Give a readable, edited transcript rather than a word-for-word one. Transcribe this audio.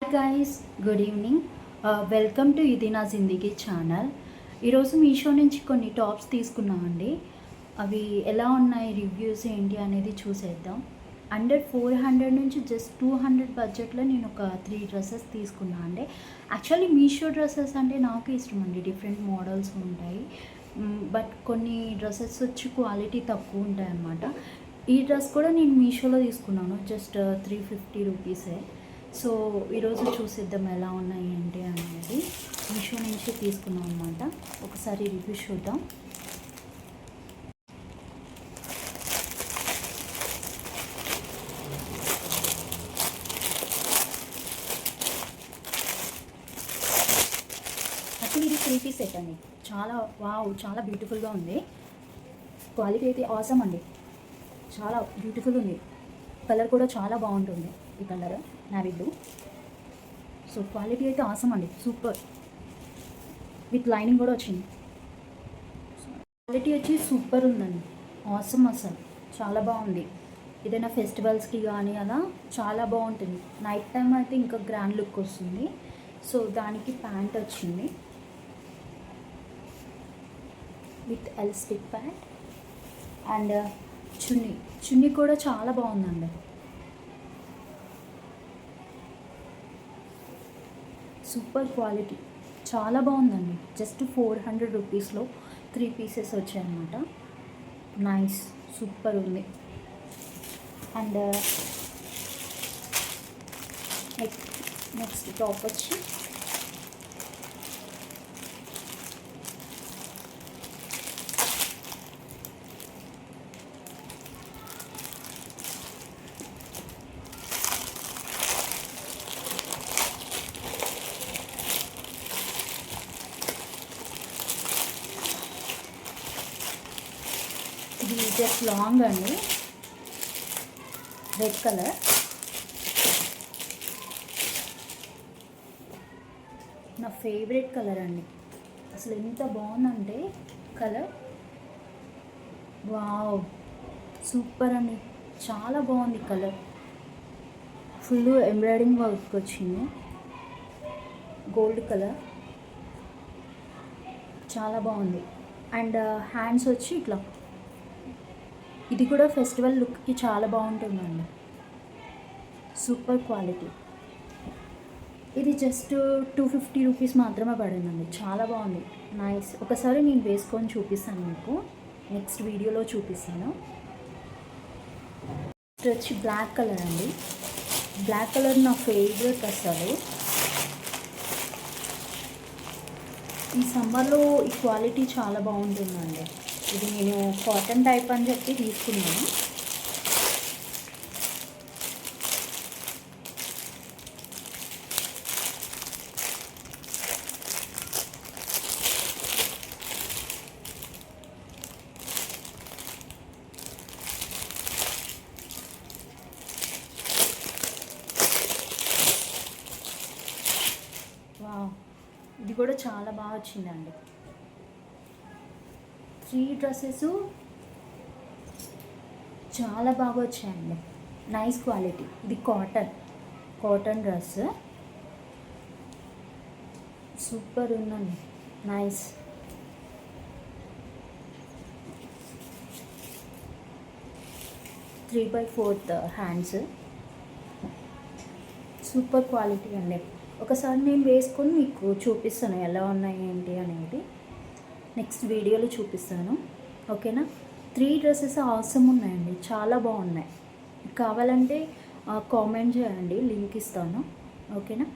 Guys, good evening. Welcome to ఇది నా జిందగీ channel. ఈరోజు మీషో నుంచి కొన్ని టాప్స్ తీసుకున్నామండి. అవి ఎలా ఉన్నాయి, రివ్యూస్ ఏంటి అనేది చూసేద్దాం. అండర్ 400 నుంచి జస్ట్ 200 బడ్జెట్లో నేను ఒక 3 డ్రెస్సెస్ తీసుకున్నాను అండి. యాక్చువల్లీ మీషో డ్రెస్సెస్ అంటే నాకు ఇష్టం అండి. డిఫరెంట్ మోడల్స్ ఉంటాయి, బట్ కొన్ని డ్రెస్సెస్ వచ్చి క్వాలిటీ తక్కువ ఉంటాయి అన్నమాట. ఈ డ్రెస్ కూడా నేను మీషోలో తీసుకున్నాను, జస్ట్ 350 రూపీసే. సో ఈరోజు చూసేద్దాం ఎలా ఉన్నాయి ఏంటి అనేది. మీషో నుంచి తీసుకున్నాం అనమాట. ఒకసారి రివ్యూ చూద్దాం. యాక్చువల్లీ ఇది 3 పీస్ సెట్ అండి. చాలా బ్యూటిఫుల్గా ఉంది. క్వాలిటీ అయితే ఆసమ్ అండి. చాలా బ్యూటిఫుల్ ఉంది. కలర్ కూడా చాలా బాగుంటుంది. ఈ colour navy blue. So quality అయితే ఆసమ్ అండి, సూపర్. విత్ లైనింగ్ కూడా వచ్చింది. క్వాలిటీ వచ్చి సూపర్ ఉందండి, ఆసమ్. అసలు చాలా బాగుంది. ఏదైనా ఫెస్టివల్స్కి కానీ అలా చాలా బాగుంటుంది. నైట్ టైం అయితే ఇంకా గ్రాండ్ లుక్ వస్తుంది. సో దానికి ప్యాంట్ వచ్చింది విత్ ఎలాస్టిక్ ప్యాంట్. అండ్ చున్నీ కూడా చాలా బాగుందండి. సూపర్ క్వాలిటీ, చాలా బాగుందండి. జస్ట్ 400 రూపీస్లో 3 పీసెస్ వచ్చాయన్నమాట. నైస్, సూపర్ ఉంది. అండ్ నెక్స్ట్ టాప్ వచ్చి ఇది జస్ట్ లాంగ్ అండి, రెడ్ కలర్. నా ఫేవరెట్ కలర్ అండి. అసలు ఎంత బాగుందంటే కలర్, వావ్, సూపర్ అండి. చాలా బాగుంది కలర్. ఫుల్ ఎంబ్రాయిడింగ్ వర్క్ వచ్చింది, గోల్డ్ కలర్. చాలా బాగుంది. అండ్ హ్యాండ్స్ వచ్చి ఇట్లా, ఇది కూడా ఫెస్టివల్ లుక్కి చాలా బాగుంటుందండి. Super quality. ఇది జస్ట్ 250 రూపీస్ మాత్రమే పడిందండి. చాలా బాగుంది, నైస్. ఒకసారి నేను వేసుకొని చూపిస్తాను మీకు, నెక్స్ట్ వీడియోలో చూపిస్తాను. ఇది వచ్చి బ్లాక్ కలర్ అండి. బ్లాక్ కలర్ నా ఫేవరెట్ అసలు. ఈ సమ్మర్లో ఈ క్వాలిటీ చాలా బాగుంటుందండి. ఇది నేను కాటన్ టైప్ అని చెప్పి తీసుకున్నాను. వావ్, ఇది కూడా చాలా బాగా వచ్చిందండి. 3 డ్రెస్సెస్ చాలా బాగా వచ్చాయండి. Nice quality. ఇది కాటన్ డ్రెస్, సూపర్ ఉందండి, nice. Three by fourth hands, super quality అండి. ఒకసారి నేను వేసుకొని మీకు చూపిస్తాను ఎలా ఉన్నాయి ఏంటి అనేది. నెక్స్ట్ వీడియోలో చూపిస్తాను, ఓకేనా. 3 డ్రెస్సెస్ అవసరం ఉన్నాయండి, చాలా బాగున్నాయి. కావాలంటే కామెంట్ చేయండి, లింక్ ఇస్తాను, ఓకేనా.